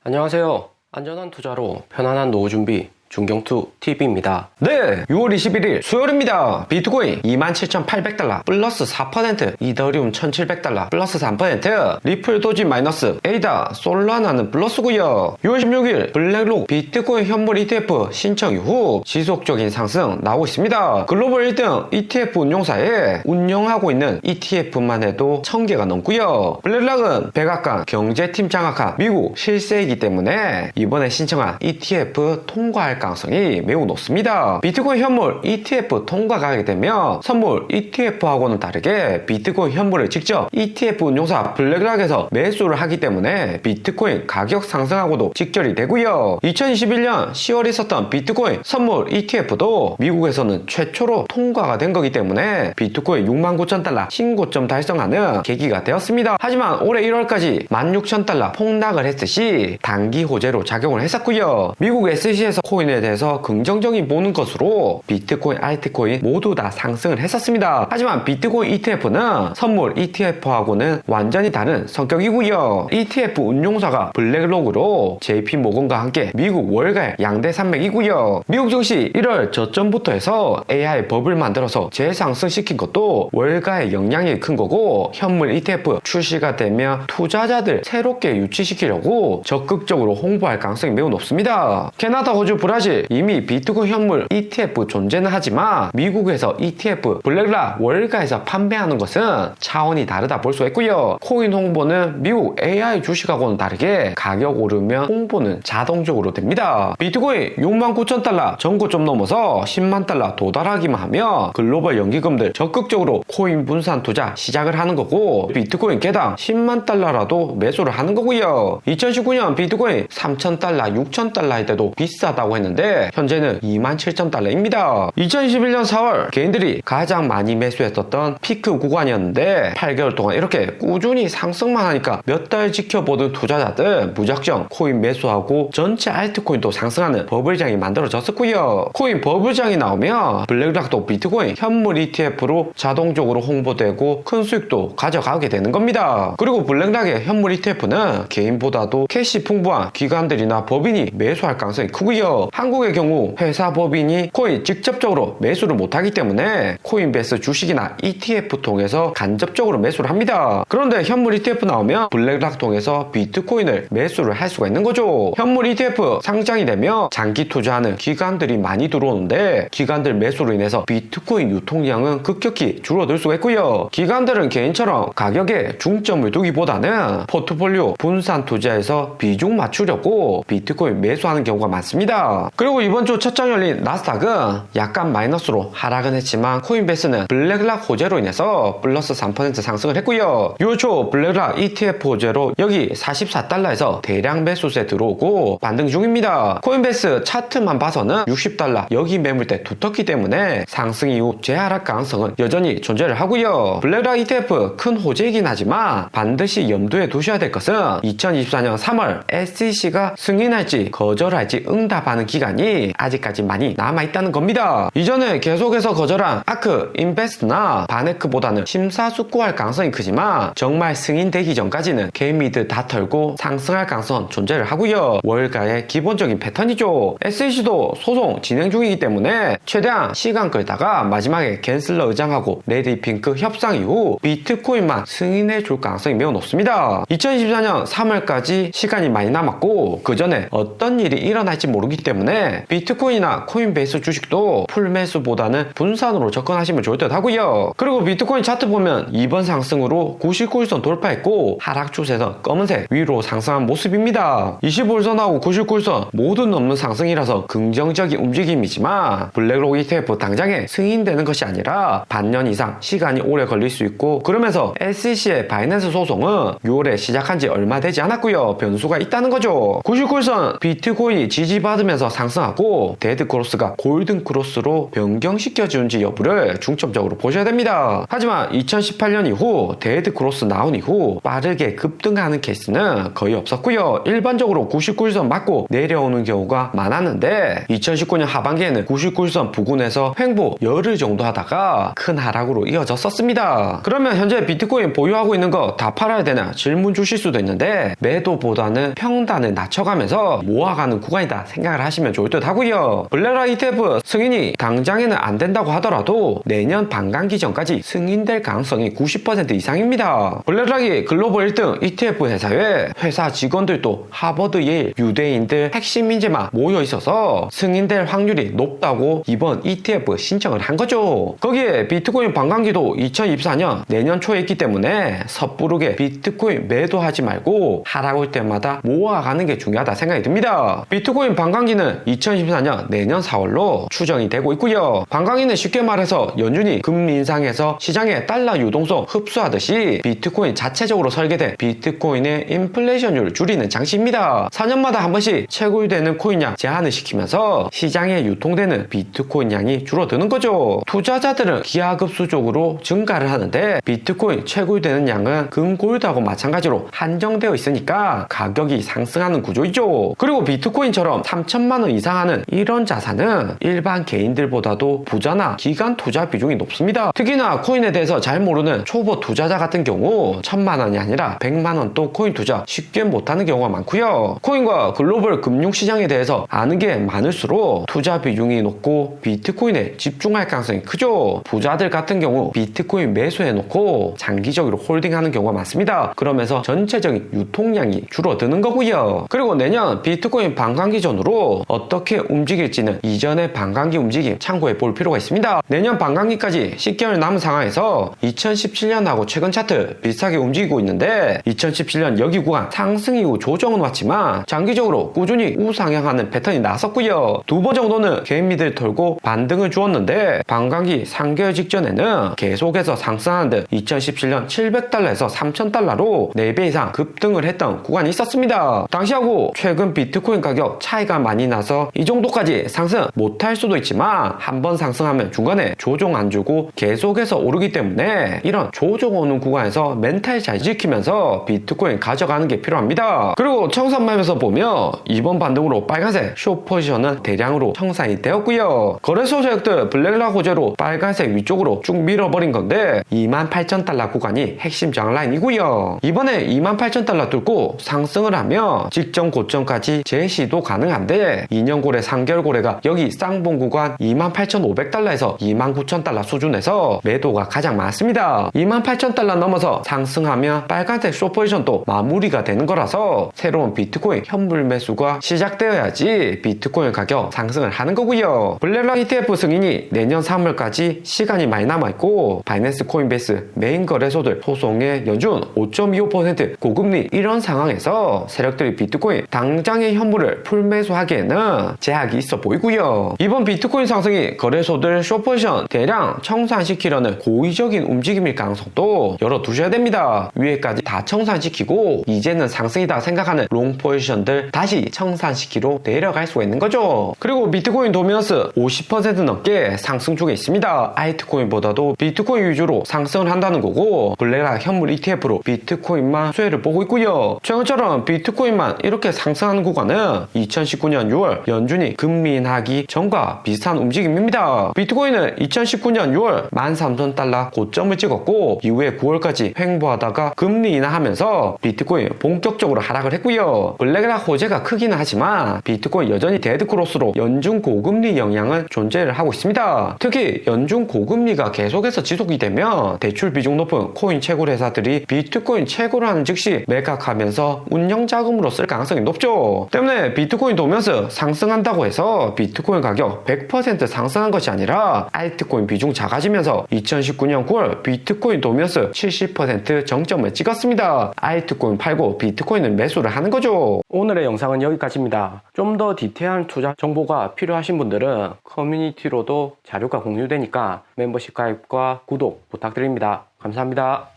안녕하세요. 안전한 투자로 편안한 노후 준비 중경투TV입니다. 네, 6월 21일 수요일입니다. 비트코인 27,800달러 플러스 4%, 이더리움 1,700달러 플러스 3%, 리플 도지 마이너스, 에이다, 솔라나는 플러스고요. 6월 16일 블랙록 비트코인 현물 ETF 신청 이후 지속적인 상승 나오고 있습니다. 글로벌 1등 ETF 운용사에 운영하고 있는 ETF만 해도 1000개가 넘고요. 블랙록은 백악관 경제팀 장악한 미국 실세이기 때문에 이번에 신청한 ETF 통과할 가능성이 매우 높습니다. 비트코인 현물 ETF 통과가 하게 되면 선물 ETF하고는 다르게 비트코인 현물을 직접 ETF 운용사 블랙록에서 매수를 하기 때문에 비트코인 가격 상승하고도 직결이 되고요. 2021년 10월에 있었던 비트코인 선물 ETF도 미국에서는 최초로 통과가 된 거기 때문에 비트코인 69,000달러 신고점 달성하는 계기가 되었습니다. 하지만 올해 1월까지 16,000달러 폭락을 했듯이 단기 호재로 작용을 했었고요. 미국 SEC에서 코인에 대해서 긍정적인 보는 것으로 비트코인, 알트코인 모두 다 상승을 했었습니다. 하지만 비트코인 ETF는 선물 ETF하고는 완전히 다른 성격이고요. ETF 운용사가 블랙록으로 JP모건과 함께 미국 월가의 양대 산맥이고요. 미국 증시 1월 저점부터 해서 AI 버블 만들어서 재상승시킨 것도 월가의 영향이 큰 거고, 현물 ETF 출시가 되면 투자자들 새롭게 유치시키려고 적극적으로 홍보할 가능성이 매우 높습니다. 캐나다, 호주, 브라질 이미 비트코인 현물 ETF 존재는 하지만 미국에서 ETF 블랙록 월가에서 판매하는 것은 차원이 다르다 볼 수 있고요. 코인 홍보는 미국 AI 주식하고는 다르게 가격 오르면 홍보는 자동적으로 됩니다. 비트코인 69,000달러 전고점 넘어서 10만 달러 도달하기만 하면 글로벌 연기금들 적극적으로 코인 분산 투자 시작을 하는 거고, 비트코인 개당 10만 달러라도 매수를 하는 거고요. 2019년 비트코인 3,000달러, 6,000달러일 때도 비싸다고 했는데 현재는 27,000달러입니다. 2021년 4월 개인들이 가장 많이 매수했었던 피크 구간이었는데 8개월 동안 이렇게 꾸준히 상승만 하니까 몇 달 지켜보던 투자자들 무작정 코인 매수하고 전체 알트코인도 상승하는 버블장이 만들어졌었고요. 코인 버블장이 나오면 블랙록도 비트코인 현물 ETF로 자동적으로 홍보되고 큰 수익도 가져가게 되는 겁니다. 그리고 블랙록의 현물 ETF는 개인보다도 캐시 풍부한 기관들이나 법인이 매수할 가능성이 크고요. 한국의 경우 회사 법인이 코인 직접적으로 매수를 못하기 때문에 코인베이스 주식이나 ETF 통해서 간접적으로 매수를 합니다. 그런데 현물 ETF 나오면 블랙록 통해서 비트코인을 매수를 할 수가 있는 거죠. 현물 ETF 상장이 되면 장기 투자하는 기관들이 많이 들어오는데 기관들 매수로 인해서 비트코인 유통량은 급격히 줄어들 수가 있고요. 기관들은 개인처럼 가격에 중점을 두기보다는 포트폴리오 분산 투자에서 비중 맞추려고 비트코인 매수하는 경우가 많습니다. 그리고 이번 주 첫 장 열린 나스닥은 약간 마이너스로 하락은 했지만 코인베이스는 블랙록 호재로 인해서 플러스 3% 상승을 했고요. 6월 초 블랙록 ETF 호재로 여기 44달러에서 대량 매수세 들어오고 반등 중입니다. 코인베이스 차트만 봐서는 60달러 여기 매물대 두텁기 때문에 상승 이후 재하락 가능성은 여전히 존재를 하고요. 블랙록 ETF 큰 호재이긴 하지만 반드시 염두에 두셔야 될 것은 2024년 3월 SEC가 승인할지 거절할지 응답하는 기간이 아직까지 많이 남아있다는 겁니다. 이전에 계속해서 거절한 아크 인베스트나 바네크보다는 심사숙고할 가능성이 크지만 정말 승인되기 전까지는 개미들 다 털고 상승할 가능성은 존재를 하고요. 월가의 기본적인 패턴이죠. SEC도 소송 진행 중이기 때문에 최대한 시간 끌다가 마지막에 갠슬러 의장하고 레드핑크 협상 이후 비트코인만 승인해 줄 가능성이 매우 높습니다. 2024년 3월까지 시간이 많이 남았고 그 전에 어떤 일이 일어날지 모르기 때문에 비트코인이나 코인베이스 주식도 풀매수보다는 분산으로 접근하시면 좋을 듯 하고요. 그리고 비트코인 차트 보면 이번 상승으로 99일선 돌파했고 하락 추세에서 검은색 위로 상승한 모습입니다. 25일선하고 99일선 모두 넘는 상승이라서 긍정적인 움직임이지만 블랙록 ETF 당장에 승인되는 것이 아니라 반년 이상 시간이 오래 걸릴 수 있고, 그러면서 SEC의 바이낸스 소송은 6월에 시작한 지 얼마 되지 않았고요. 변수가 있다는 거죠. 99일선 비트코인이 지지받으면서 상승하고 데드 크로스가 골든 크로스로 변경시켜주는지 여부를 중점적으로 보셔야 됩니다. 하지만 2018년 이후 데드 크로스 나온 이후 빠르게 급등하는 케이스는 거의 없었고요. 일반적으로 99일선 맞고 내려오는 경우가 많았는데 2019년 하반기에는 99일선 부근에서 횡보 열흘 정도 하다가 큰 하락으로 이어졌었습니다. 그러면 현재 비트코인 보유하고 있는 거 다 팔아야 되나 질문 주실 수도 있는데 매도보다는 평단을 낮춰가면서 모아가는 구간이다 생각을 하시면 좋을 듯 하고요. 블랙락 ETF 승인이 당장에는 안 된다고 하더라도 내년 반감기 전까지 승인될 가능성이 90% 이상입니다. 블랙락이 글로벌 1등 ETF 회사에 회사 직원들도 하버드, 예일, 유대인들 핵심 인재만 모여 있어서 승인될 확률이 높다고 이번 ETF 신청을 한 거죠. 거기에 비트코인 반감기도 2024년 내년 초에 있기 때문에 섣부르게 비트코인 매도하지 말고 하락 올 때마다 모아가는 게 중요하다 생각이 듭니다. 비트코인 반감기는 2024년 내년 4월로 추정이 되고 있고요. 반감기는 쉽게 말해서 연준이 금리 인상해서 시장의 달러 유동성 흡수하듯이 비트코인 자체적으로 설계된 비트코인의 인플레이션율을 줄이는 장치입니다. 4년마다 한 번씩 채굴되는 코인량 제한을 시키면서 시장에 유통되는 비트코인 양이 줄어드는 거죠. 투자자들은 기하급수적으로 증가를 하는데 비트코인 채굴되는 양은 금골드하고 마찬가지로 한정되어 있으니까 가격이 상승하는 구조이죠. 그리고 비트코인처럼 3천만 원 이상 하는 이런 자산은 일반 개인들보다도 부자나 기관 투자 비중이 높습니다. 특히나 코인에 대해서 잘 모르는 초보 투자자 같은 경우 1,000만 원이 아니라 100만 원도 코인 투자 쉽게 못하는 경우가 많고요. 코인과 글로벌 금융시장에 대해서 아는 게 많을수록 투자 비중이 높고 비트코인에 집중할 가능성이 크죠. 부자들 같은 경우 비트코인 매수해놓고 장기적으로 홀딩하는 경우가 많습니다. 그러면서 전체적인 유통량이 줄어드는 거고요. 그리고 내년 비트코인 반감기 전으로 어떻게 움직일지는 이전의 반감기 움직임 참고해 볼 필요가 있습니다. 내년 반감기까지 10개월 남은 상황에서 2017년하고 최근 차트 비슷하게 움직이고 있는데 2017년 여기 구간 상승 이후 조정은 왔지만 장기적으로 꾸준히 우상향하는 패턴이 나섰고요. 두 번 정도는 개인미들 털고 반등을 주었는데 반감기 3개월 직전에는 계속해서 상승하는 듯 2017년 700달러에서 3000달러로 4배 이상 급등을 했던 구간이 있었습니다. 당시하고 최근 비트코인 가격 차이가 많이 나서 이 정도까지 상승 못할 수도 있지만 한번 상승하면 중간에 조정 안 주고 계속해서 오르기 때문에 이런 조정 오는 구간에서 멘탈 잘 지키면서 비트코인 가져가는 게 필요합니다. 그리고 청산맘에서 보면 이번 반등으로 빨간색 숏 포지션은 대량으로 청산이 되었고요. 거래소 세력들 블랙락 호재로 빨간색 위쪽으로 쭉 밀어버린 건데 28,000달러 구간이 핵심 저항 라인이고요. 이번에 28,000달러 뚫고 상승을 하면 직전 고점까지 재시도 가능한데 2년 고래 3개월 고래가 여기 쌍봉 구간 28,500달러에서 29,000달러 수준에서 매도가 가장 많습니다. 28,000달러 넘어서 상승하면 빨간색 숏 포지션도 마무리가 되는 거라서 새로운 비트코인 현물 매수가 시작되어야지 비트코인 가격 상승을 하는 거고요. 블랙락 ETF 승인이 내년 3월까지 시간이 많이 남아있고 바이낸스 코인베이스 메인 거래소들 소송의 연준 5.25% 고금리 이런 상황에서 세력들이 비트코인 당장의 현물을 풀매수하기에는 제약이 있어 보이고요. 이번 비트코인 상승이 거래소들 숏포지션 대량 청산시키려는 고의적인 움직임일 가능성도 열어두셔야 됩니다. 위에까지 다 청산시키고 이제는 상승이다 생각하는 롱 포지션들 다시 청산시키러 내려갈 수가 있는 거죠. 그리고 비트코인 도미넌스 50% 넘게 상승 중에 있습니다. 알트코인보다도 비트코인 위주로 상승을 한다는 거고 블랙락 현물 ETF로 비트코인만 수혜를 보고 있고요. 최근처럼 비트코인만 이렇게 상승하는 구간은 2019년 6월 연준이 금리 인하기 전과 비슷한 움직임입니다. 비트코인은 2019년 6월 13,000달러 고점을 찍었고 이후에 9월까지 횡보하다가 금리 인하하면서 비트코인 본격적으로 하락을 했고요. 블랙락 호재가 크기는 하지만 비트코인 여전히 데드크로스로 연준 고금리 영향은 존재를 하고 있습니다. 특히 연준 고금리가 계속해서 지속이 되면 대출 비중 높은 코인 채굴 회사들이 비트코인 채굴을 하는 즉시 매각하면서 운영 자금으로 쓸 가능성이 높죠. 때문에 비트코인 도면서 상승한다고 해서 비트코인 가격 100% 상승한 것이 아니라 알트코인 비중 작아지면서 2019년 9월 비트코인 도면서 70% 정점을 찍었습니다. 알트코인 팔고 비트코인을 매수를 하는 거죠. 오늘의 영상은 여기까지입니다. 좀 더 디테일한 투자 정보가 필요하신 분들은 커뮤니티로도 자료가 공유되니까 멤버십 가입과 구독 부탁드립니다. 감사합니다.